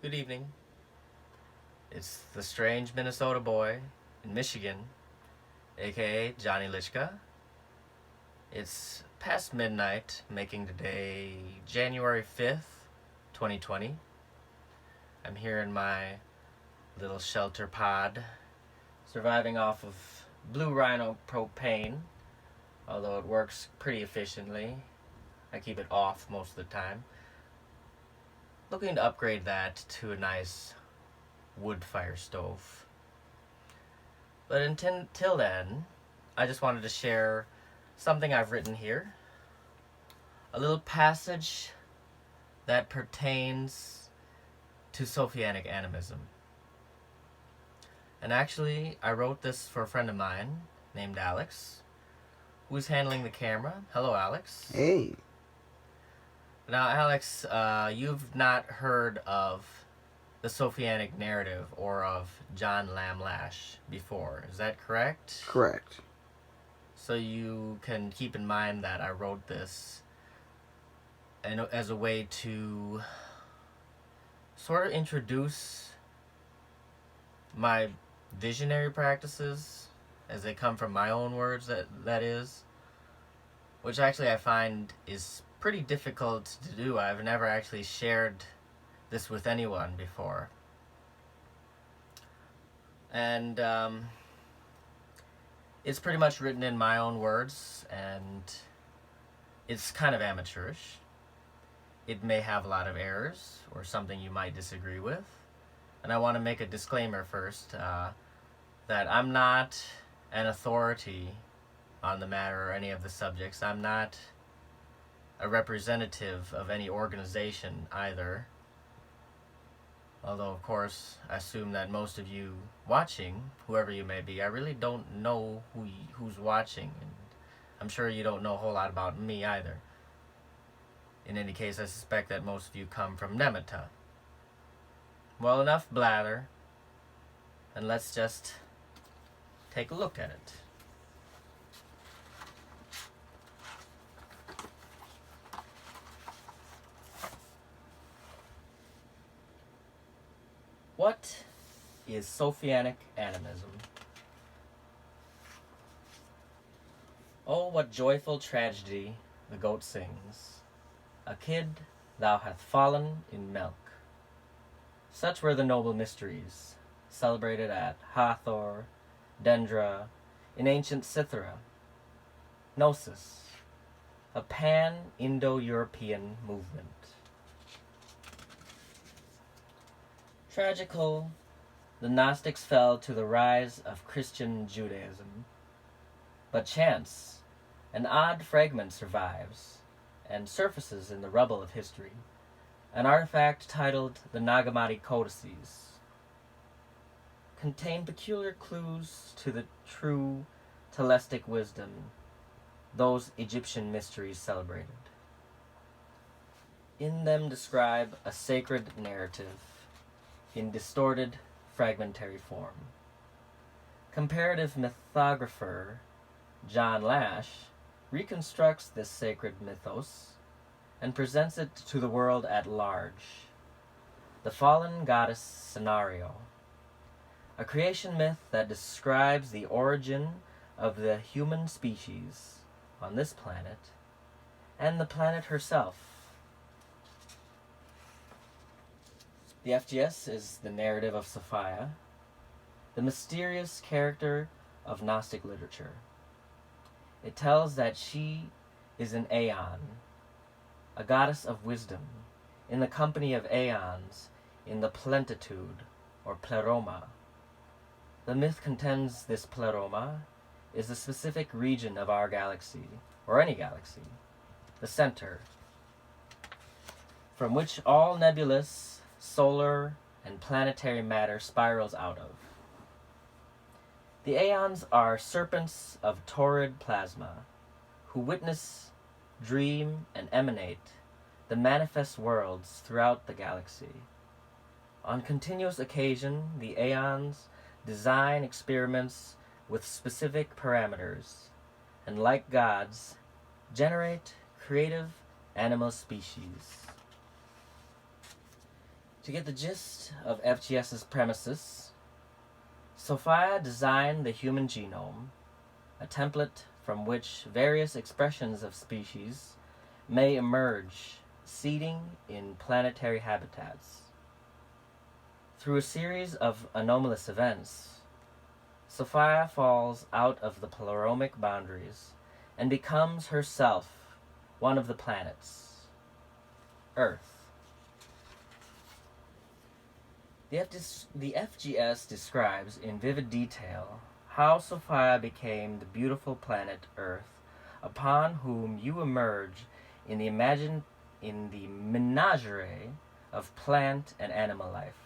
Good evening. It's the strange Minnesota boy in Michigan, aka Johnny Lichka. It's past midnight, making today January 5th, 2020. I'm here in my little shelter pod, surviving off of Blue Rhino propane, although it works pretty efficiently. I keep it off most of the time. Looking to upgrade that to a nice wood fire stove. But until then, I just wanted to share something I've written here. A little passage that pertains to Sophianic Animism. And actually, I wrote this for a friend of mine named Alex, who's handling the camera. Hello, Alex. Hey. Now, Alex, you've not heard of the Sophianic narrative or of John Lamlash before, is that correct? Correct. So you can keep in mind that I wrote this as a way to sort of introduce my visionary practices as they come from my own words, that is, which actually I find is pretty difficult to do. I've never actually shared this with anyone before. And it's pretty much written in my own words, and it's kind of amateurish. It may have a lot of errors or something you might disagree with. And I want to make a disclaimer first that I'm not an authority on the matter or any of the subjects. I'm not a representative of any organization either. Although, of course, I assume that most of you watching, whoever you may be, I really don't know who's watching. And I'm sure you don't know a whole lot about me either. In any case, I suspect that most of you come from Nemeta. Well, enough blather, and let's just take a look at it. What is Sophianic Animism? Oh, what joyful tragedy the goat sings. A kid, thou hath fallen in milk. Such were the noble mysteries, celebrated at Hathor, Dendra, in ancient Scythera. Gnosis, a pan-Indo-European movement. Tragical, the Gnostics fell to the rise of Christian Judaism. But chance, an odd fragment survives and surfaces in the rubble of history, an artifact titled the Nag Hammadi Codices, contain peculiar clues to the true Telestic wisdom those Egyptian mysteries celebrated. In them describe a sacred narrative in distorted, fragmentary form. Comparative mythographer John Lash reconstructs this sacred mythos and presents it to the world at large. The fallen goddess scenario, a creation myth that describes the origin of the human species on this planet and the planet herself. The FGS is the narrative of Sophia, the mysterious character of Gnostic literature. It tells that she is an aeon, a goddess of wisdom, in the company of aeons in the plenitude or pleroma. The myth contends this pleroma is a specific region of our galaxy, or any galaxy, the center, from which all nebulous, solar, and planetary matter spirals out of. The aeons are serpents of torrid plasma, who witness, dream, and emanate the manifest worlds throughout the galaxy. On continuous occasion, the aeons design experiments with specific parameters, and like gods, generate creative animal species. To get the gist of FGS's premises, Sophia designed the human genome, a template from which various expressions of species may emerge, seeding in planetary habitats. Through a series of anomalous events, Sophia falls out of the pleroma boundaries and becomes herself one of the planets, Earth. The FGS describes in vivid detail how Sophia became the beautiful planet Earth, upon whom you emerge in the menagerie of plant and animal life.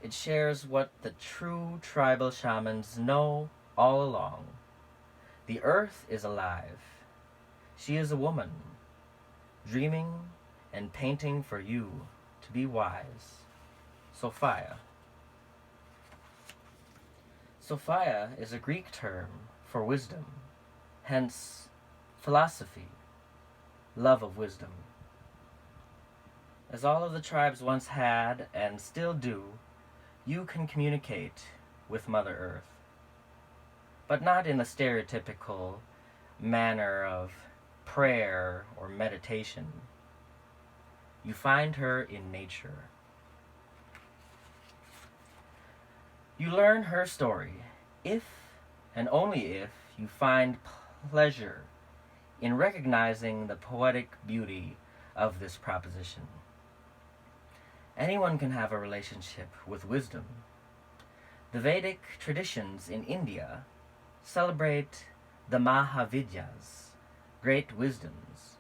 It shares what the true tribal shamans know all along. The Earth is alive. She is a woman, dreaming and painting for you to be wise. Sophia. Sophia is a Greek term for wisdom, hence philosophy, love of wisdom. As all of the tribes once had and still do, you can communicate with Mother Earth, but not in the stereotypical manner of prayer or meditation. You find her in nature. You learn her story if and only if you find pleasure in recognizing the poetic beauty of this proposition. Anyone can have a relationship with wisdom. The Vedic traditions in India celebrate the Mahavidyas, great wisdoms,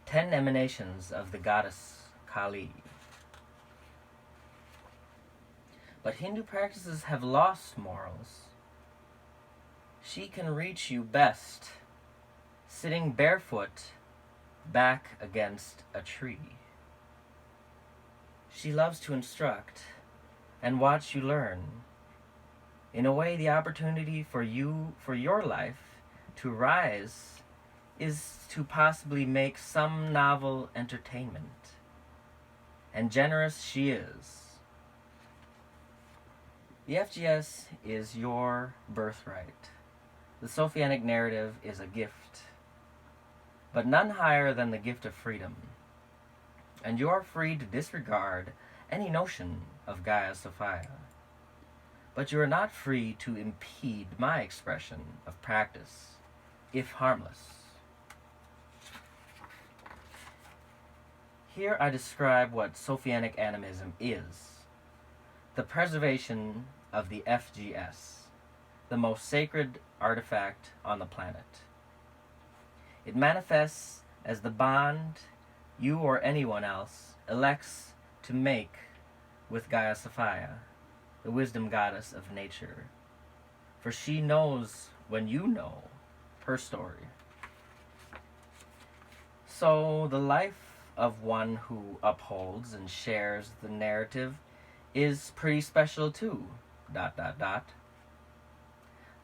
10 emanations of the goddess Kali. But Hindu practices have lost morals. She can reach you best sitting barefoot back against a tree. She loves to instruct and watch you learn. In a way, the opportunity for your life to rise is to possibly make some novel entertainment. And generous she is. The FGS is your birthright. The Sophianic narrative is a gift, but none higher than the gift of freedom. And you are free to disregard any notion of Gaia Sophia. But you are not free to impede my expression of practice, if harmless. Here I describe what Sophianic animism is: the preservation of the FGS, the most sacred artifact on the planet. It manifests as the bond you or anyone else elects to make with Gaia Sophia, the wisdom goddess of nature. For she knows when you know her story. So the life of one who upholds and shares the narrative is pretty special too. ...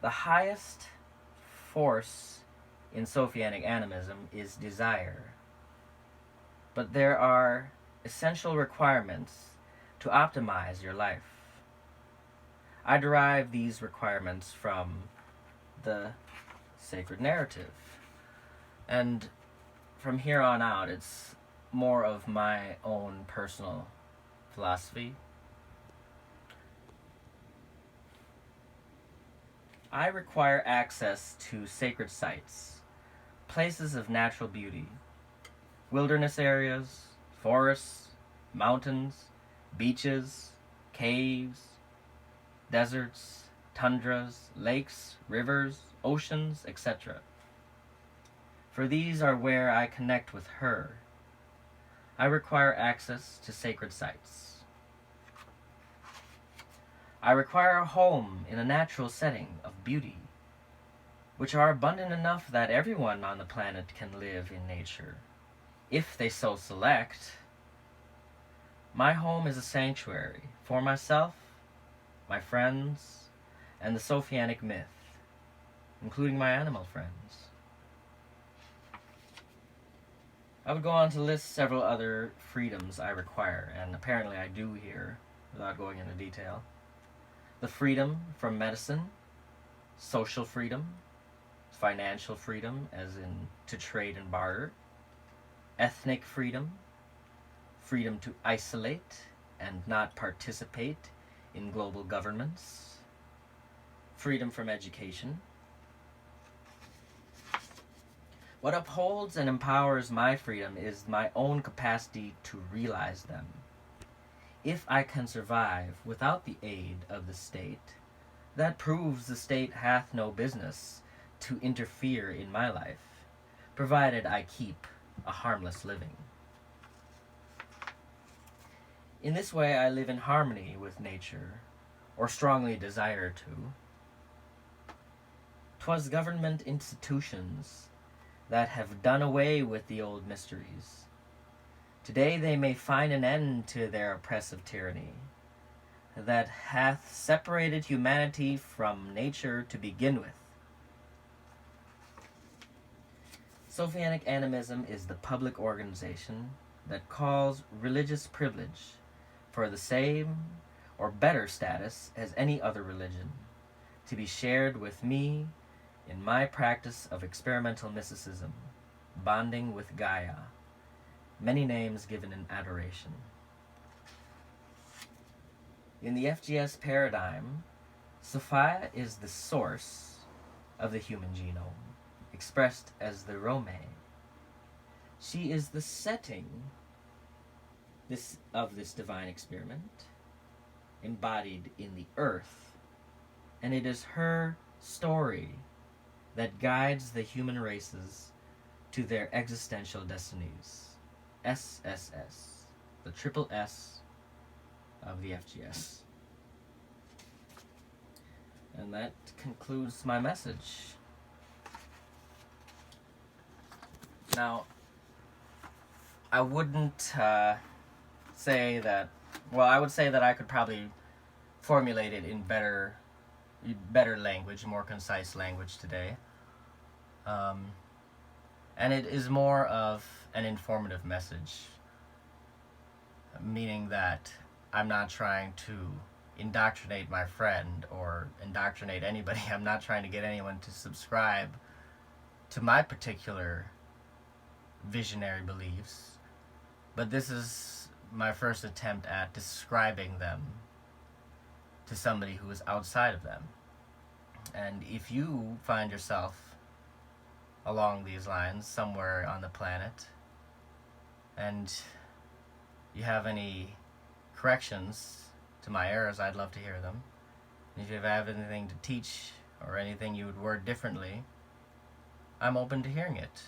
The highest force in Sophianic animism is desire. But there are essential requirements to optimize your life. I derive these requirements from the sacred narrative. And from here on out, it's more of my own personal philosophy. I require access to sacred sites, places of natural beauty, wilderness areas, forests, mountains, beaches, caves, deserts, tundras, lakes, rivers, oceans, etc. For these are where I connect with her. I require access to sacred sites. I require a home in a natural setting of beauty, which are abundant enough that everyone on the planet can live in nature, if they so select. My home is a sanctuary for myself, my friends, and the Sophianic myth, including my animal friends. I would go on to list several other freedoms I require, and apparently I do here, without going into detail. The freedom from medicine, social freedom, financial freedom, as in to trade and barter, ethnic freedom, freedom to isolate and not participate in global governments, freedom from education. What upholds and empowers my freedom is my own capacity to realize them. If I can survive without the aid of the state, that proves the state hath no business to interfere in my life, provided I keep a harmless living. In this way I live in harmony with nature, or strongly desire to. 'Twas government institutions that have done away with the old mysteries. Today they may find an end to their oppressive tyranny, that hath separated humanity from nature to begin with. Sophianic Animism is the public organization that calls religious privilege for the same or better status as any other religion, to be shared with me in my practice of experimental mysticism, bonding with Gaia, many names given in adoration. In the FGS paradigm, Sophia is the source of the human genome, expressed as the Rome. She is the setting of this divine experiment, embodied in the earth, and it is her story that guides the human races to their existential destinies. SSS, the triple S of the FGS. And that concludes my message. Now, I wouldn't say that, well, I would say that I could probably formulate it in better language, more concise language today. And it is more of an informative message, meaning that I'm not trying to indoctrinate my friend or indoctrinate anybody. I'm not trying to get anyone to subscribe to my particular visionary beliefs, but this is my first attempt at describing them to somebody who is outside of them. And if you find yourself along these lines somewhere on the planet and you have any corrections to my errors, I'd love to hear them. And if you have anything to teach or anything you would word differently, I'm open to hearing it.